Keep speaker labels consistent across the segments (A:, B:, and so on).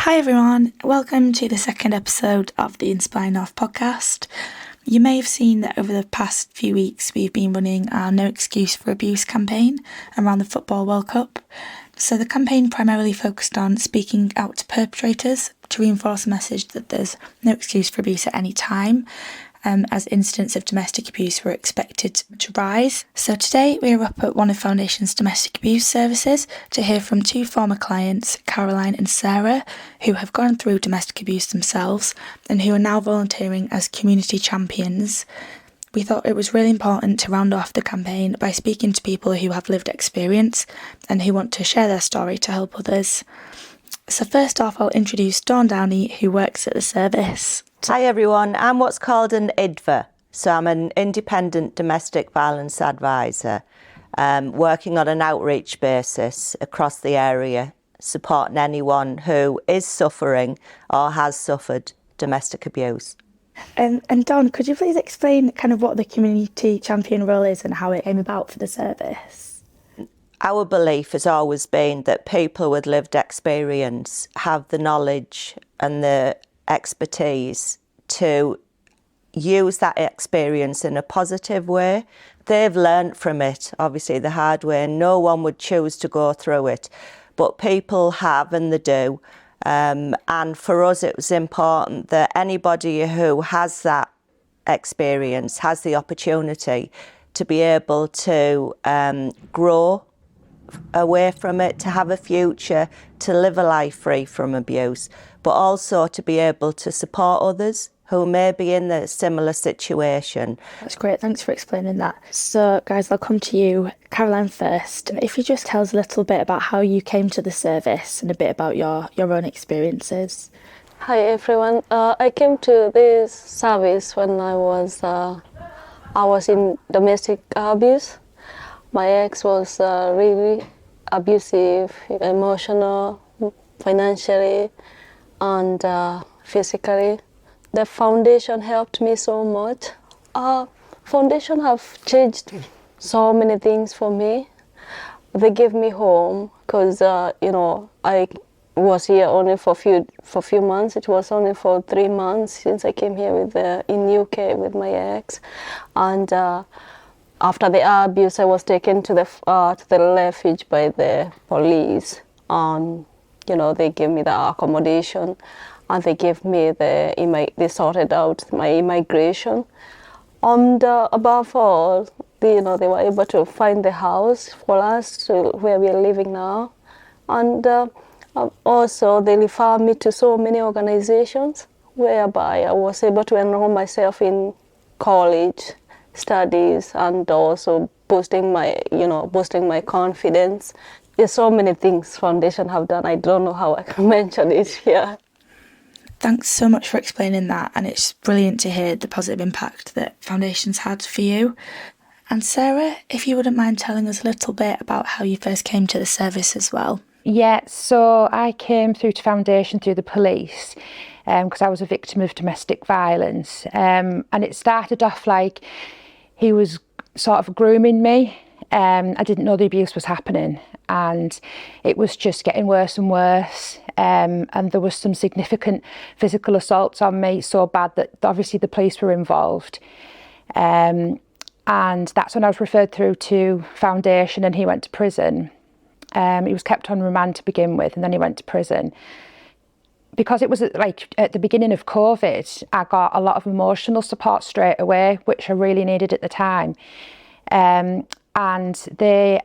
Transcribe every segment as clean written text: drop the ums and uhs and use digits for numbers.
A: Hi everyone, welcome to the second episode of the Inspire North podcast. You may have seen that over the past few weeks we've been running our No Excuse for Abuse campaign around the Football World Cup. So the campaign primarily focused on speaking out to perpetrators to reinforce a message that there's no excuse for abuse at any time, as incidents of domestic abuse were expected to rise. So today we're up at one of Foundation's domestic abuse services to hear from two former clients, Caroline and Sarah, who have gone through domestic abuse themselves and who are now volunteering as community champions. We thought it was really important to round off the campaign by speaking to people who have lived experience and who want to share their story to help others. So first off, I'll introduce Dawn Downey, who works at the service.
B: Hi everyone, I'm what's called an IDVA, so I'm an independent domestic violence advisor, working on an outreach basis across the area, supporting anyone who is suffering or has suffered domestic abuse.
A: And Dawn, could you please explain kind of what the community champion role is and how it came about for the service?
B: Our belief has always been that people with lived experience have the knowledge and the expertise to use that experience in a positive way. They've learnt from it, obviously the hard way, and no one would choose to go through it, but people have and they do. And for us it was important that anybody who has that experience has the opportunity to be able to grow away from it, to have a future, to live a life free from abuse, but also to be able to support others who may be in a similar situation.
A: That's great, thanks for explaining that. So guys, I'll come to you. Caroline first. If you just tell us a little bit about how you came to the service and a bit about your own experiences.
C: Hi everyone, I came to this service when I was in domestic abuse. My ex was really abusive, emotional, financially, and physically. The foundation helped me so much. Foundation have changed so many things for me. They gave me home because I was here only for few months. It was only for 3 months since I came here in UK with my ex, and after the abuse, I was taken to the refuge by the police, and they gave me the accommodation, and they gave me they sorted out my immigration, and above all, they were able to find the house for us to where we are living now, and also they referred me to so many organizations whereby I was able to enroll myself in college studies, and also boosting my confidence. There's so many things Foundation have done. I don't know how I can mention it here.
A: Thanks so much for explaining that, and it's brilliant to hear the positive impact that Foundation's had for you. And Sarah, if you wouldn't mind telling us a little bit about how you first came to the service as well.
D: Yeah, so I came through to Foundation through the police because I was a victim of domestic violence, and it started off like he was sort of grooming me. I didn't know the abuse was happening, and it was just getting worse and worse, and there was some significant physical assaults on me, so bad that obviously the police were involved, and that's when I was referred through to Foundation, and he went to prison. He was kept on remand to begin with, and then he went to prison. Because it was like at the beginning of COVID, I got a lot of emotional support straight away, which I really needed at the time. And they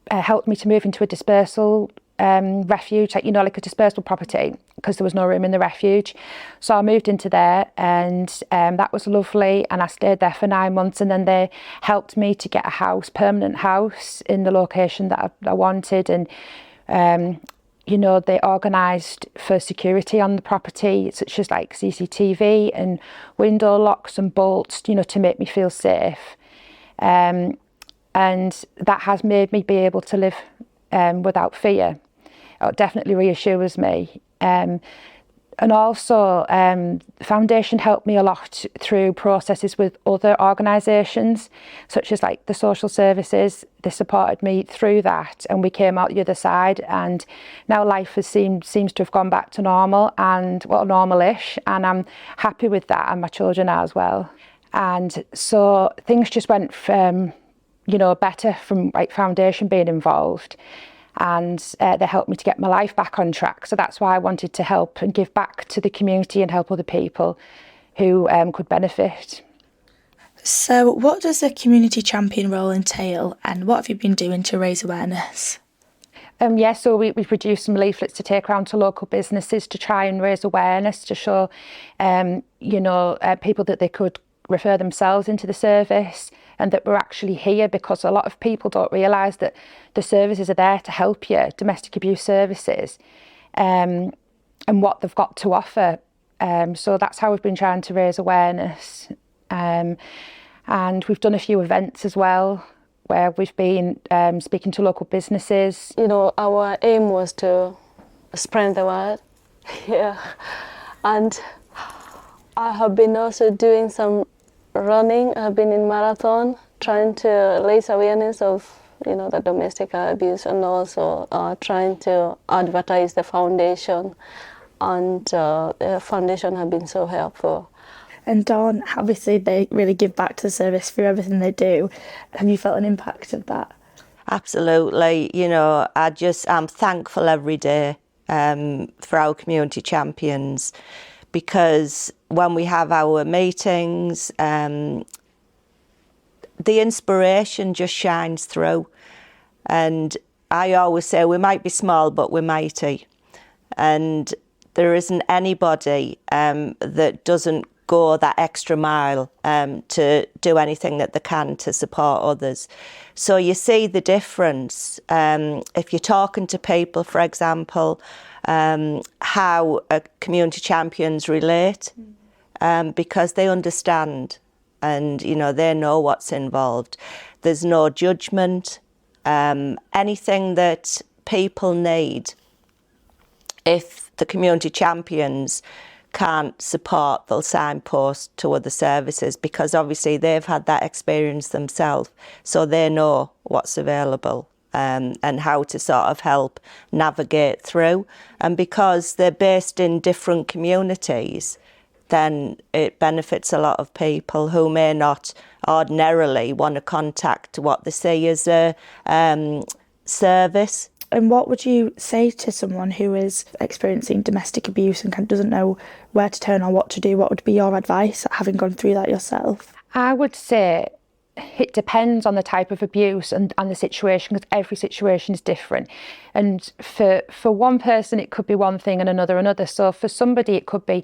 D: helped me to move into a dispersal refuge, like a dispersal property, because there was no room in the refuge. So I moved into there, and that was lovely. And I stayed there for 9 months, and then they helped me to get a house, permanent house in the location that I wanted. And they organised for security on the property, such as like CCTV and window locks and bolts, to make me feel safe. And that has made me be able to live without fear. It definitely reassures me. And also, the foundation helped me a lot through processes with other organisations, such as like the social services. They supported me through that, and we came out the other side. And now life seems to have gone back to normal, and normal-ish. And I'm happy with that, and my children are as well. And so things just went from, better from like foundation being involved. And they helped me to get my life back on track. So that's why I wanted to help and give back to the community and help other people who could benefit.
A: So what does a community champion role entail, and what have you been doing to raise awareness?
D: So we produced some leaflets to take around to local businesses to try and raise awareness, to show, people that they could refer themselves into the service and that we're actually here, because a lot of people don't realise that the services are there to help you, domestic abuse services, and what they've got to offer. So that's how we've been trying to raise awareness. And we've done a few events as well, where we've been speaking to local businesses.
C: Our aim was to spread the word. Yeah. And I have been also doing some running. I've been in marathon, trying to raise awareness of, the domestic abuse, and also trying to advertise the foundation. And the foundation have been so helpful.
A: And Dawn, obviously they really give back to the service through everything they do. Have you felt an impact of that?
B: Absolutely. I'm thankful every day for our community champions, because when we have our meetings, the inspiration just shines through. And I always say we might be small, but we're mighty. And there isn't anybody that doesn't go that extra mile to do anything that they can to support others. So you see the difference if you're talking to people, for example, how community champions relate, because they understand and they know what's involved. There's no judgment. Anything that people need, if the community champions can't support, they'll signpost to other services, because obviously they've had that experience themselves, so they know what's available and how to sort of help navigate through. And because they're based in different communities, then it benefits a lot of people who may not ordinarily want to contact what they see as a service.
A: And what would you say to someone who is experiencing domestic abuse and doesn't know where to turn or what to do? What would be your advice, having gone through that yourself?
D: I would say it depends on the type of abuse and the situation, because every situation is different. And for one person, it could be one thing and another. So for somebody, it could be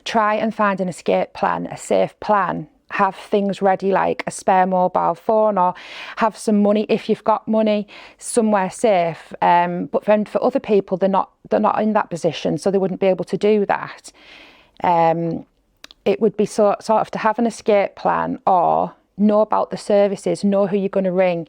D: try and find an escape plan, a safe plan. Have things ready, like a spare mobile phone, or have some money if you've got money somewhere safe. But then for other people, they're not in that position, so they wouldn't be able to do that. It would be sort of to have an escape plan, or know about the services, know who you're going to ring,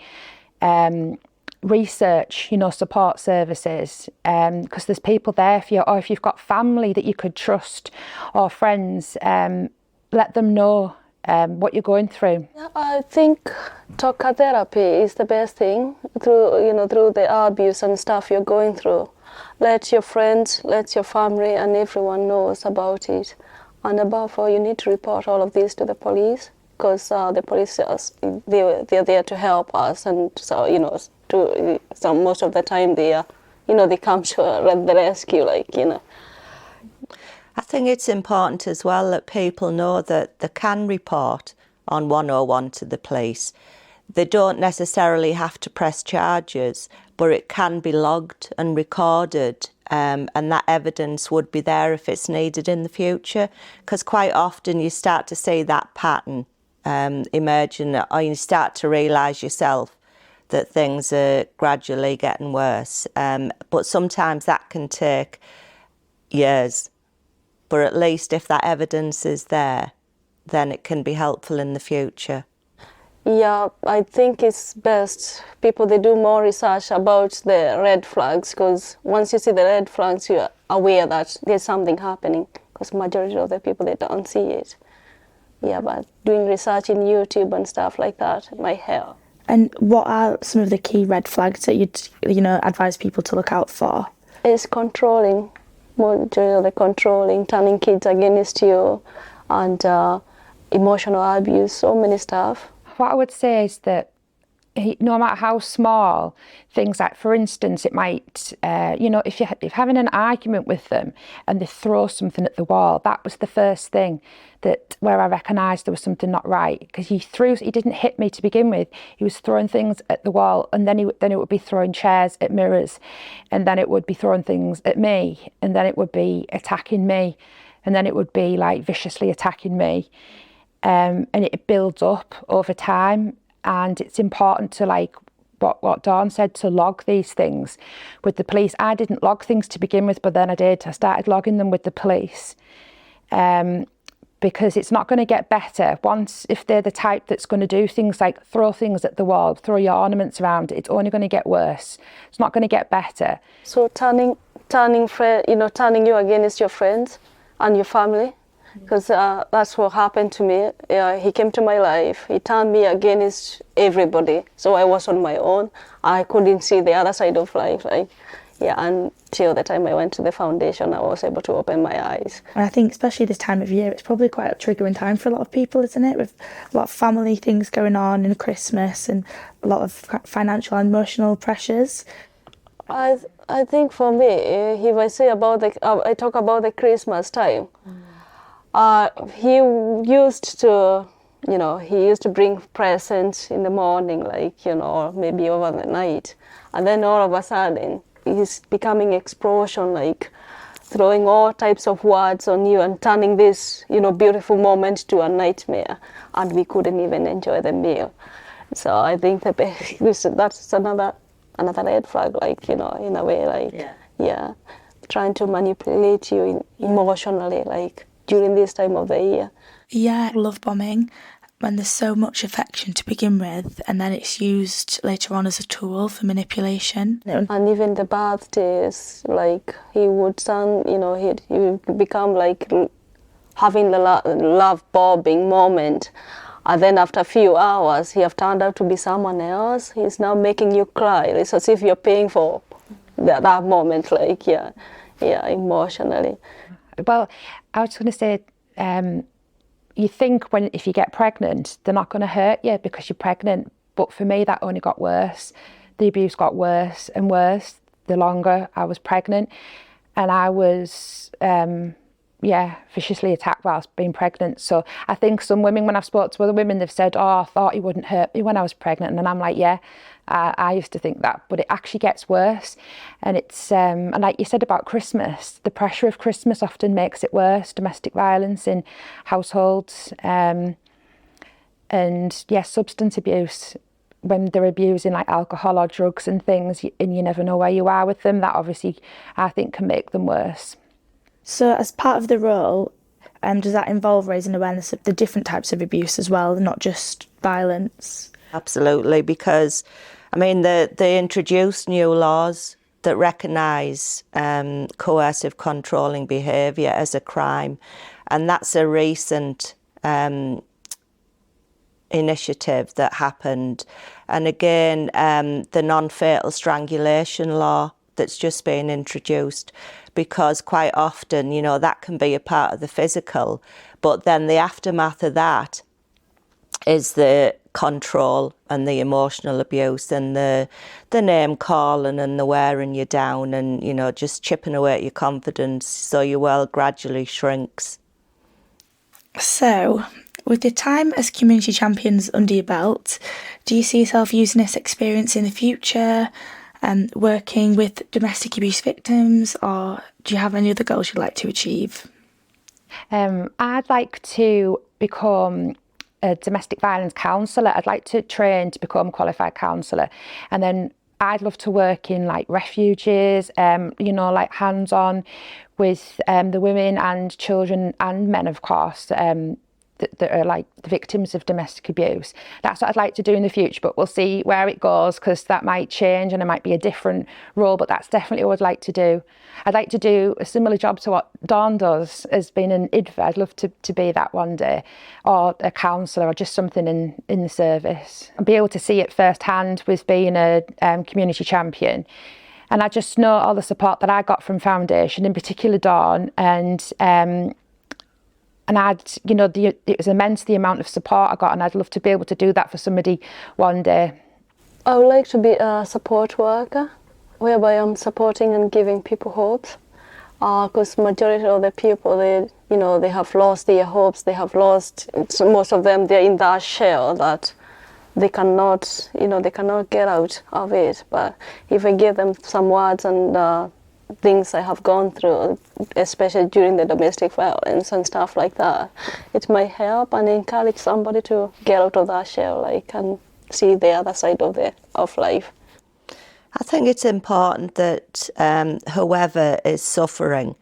D: research, support services, because there's people there for you, or if you've got family that you could trust or friends, let them know what you're going through.
C: I think talk therapy is the best thing through the abuse and stuff you're going through. Let your friends, let your family, and everyone knows about it. And above all, you need to report all of this to the police, because the police they're there to help us, and so so most of the time they come to the rescue,
B: I think it's important as well that people know that they can report on 101 to the police. They don't necessarily have to press charges, but it can be logged and recorded, and that evidence would be there if it's needed in the future, because quite often you start to see that pattern emerging, or you start to realise yourself that things are gradually getting worse. But sometimes that can take years. But at least if that evidence is there, then it can be helpful in the future.
C: Yeah, I think it's best they do more research about the red flags, because once you see the red flags, you aware that there's something happening, because majority of the people, they don't see it. Yeah, but doing research in YouTube and stuff like that might help.
A: And what are some of the key red flags that you'd, advise people to look out for?
C: It's controlling, majority of the controlling, turning kids against you, and emotional abuse, so many stuff.
D: What I would say is that no matter how small, things like, for instance, it might, if you're having an argument with them and they throw something at the wall, that was the first thing where I recognised there was something not right, because he didn't hit me to begin with. He was throwing things at the wall, and then it would be throwing chairs at mirrors, and then it would be throwing things at me, and then it would be attacking me, and then it would be like viciously attacking me, and it builds up over time. And it's important to, like what Dawn said, to log these things with the police. I didn't log things to begin with, but then I did. I started logging them with the police, because it's not going to get better if they're the type that's going to do things like throw things at the wall, throw your ornaments around. It's only going to get worse. It's not going to get better.
C: So turning you against your friends and your family. Because that's what happened to me. He came to my life. He turned me against everybody. So I was on my own. I couldn't see the other side of life. Until the time I went to the foundation, I was able to open my eyes.
A: And I think especially this time of year, it's probably quite a triggering time for a lot of people, isn't it? With a lot of family things going on and Christmas and a lot of financial and emotional pressures.
C: I think for me, if I talk about the Christmas time, he used to bring presents in the morning, or maybe over the night. And then all of a sudden, he's becoming explosion, like throwing all types of words on you and turning this, beautiful moment to a nightmare. And we couldn't even enjoy the meal. So I think that's another red flag, in a way, trying to manipulate you emotionally, during this time of the year.
A: Yeah, love bombing, when there's so much affection to begin with, and then it's used later on as a tool for manipulation.
C: And even the birthdays, he would he would become having the love bombing moment. And then after a few hours, he have turned out to be someone else. He's now making you cry. It's as if you're paying for that moment, emotionally.
D: Well, I was going to say, you think if you get pregnant, they're not going to hurt you because you're pregnant. But for me, that only got worse. The abuse got worse and worse the longer I was pregnant. And I was, viciously attacked whilst being pregnant. So I think some women, when I've spoken to other women, they've said, I thought he wouldn't hurt me when I was pregnant. And I'm like, I used to think that, but it actually gets worse. And it's, and like you said about Christmas, the pressure of Christmas often makes it worse, domestic violence in households, and substance abuse, when they're abusing like alcohol or drugs and things, and you never know where you are with them, that obviously I think can make them worse.
A: So as part of the role, does that involve raising awareness of the different types of abuse as well, not just violence?
B: Absolutely, because they introduced new laws that recognise coercive controlling behaviour as a crime, and that's a recent initiative that happened. And again, the non-fatal strangulation law that's just been introduced, because quite often, that can be a part of the physical, but then the aftermath of that is the control and the emotional abuse and the name calling and the wearing you down and, just chipping away at your confidence so your world gradually shrinks.
A: So, with your time as community champions under your belt, do you see yourself using this experience in the future, working with domestic abuse victims, or do you have any other goals you'd like to achieve?
D: I'd like to become a domestic violence counsellor. I'd like to train to become a qualified counsellor, and then I'd love to work in refuges, hands-on with the women and children and men, of course, that are like the victims of domestic abuse. That's what I'd like to do in the future, but we'll see where it goes, because that might change and it might be a different role, but that's definitely what I'd like to do. I'd like to do a similar job to what Dawn does as being an IDVA. I'd love to be that one day, or a counsellor, or just something in the service, and be able to see it firsthand with being a community champion. And I just know all the support that I got from Foundation, in particular Dawn, and it was immense, the amount of support I got, and I'd love to be able to do that for somebody one day.
C: I would like to be a support worker, whereby I'm supporting and giving people hopes. Because majority of the people, they have lost their hopes. They have lost. Most of them, they're in that shell that they cannot get out of it. But if I give them some words and things I have gone through, especially during the domestic violence and stuff like that, it might help and encourage somebody to get out of that shell, and see the other side of life.
B: I think it's important that whoever is suffering,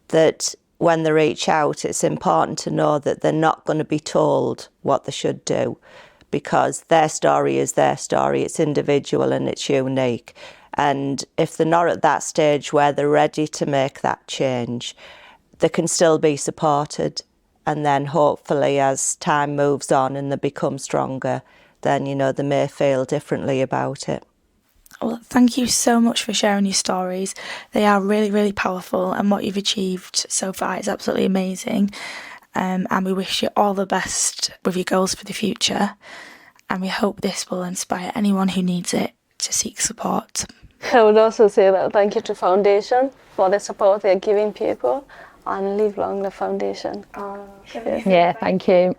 B: that when they reach out, it's important to know that they're not going to be told what they should do, because their story is their story. It's individual and it's unique. And if they're not at that stage where they're ready to make that change, they can still be supported. And then hopefully as time moves on and they become stronger, then, they may feel differently about it.
A: Well, thank you so much for sharing your stories. They are really, really powerful, and what you've achieved so far is absolutely amazing. And we wish you all the best with your goals for the future. And we hope this will inspire anyone who needs it to seek support.
C: I would also say that thank you to Foundation for the support they're giving people, and live long the Foundation.
D: Yeah, thank you.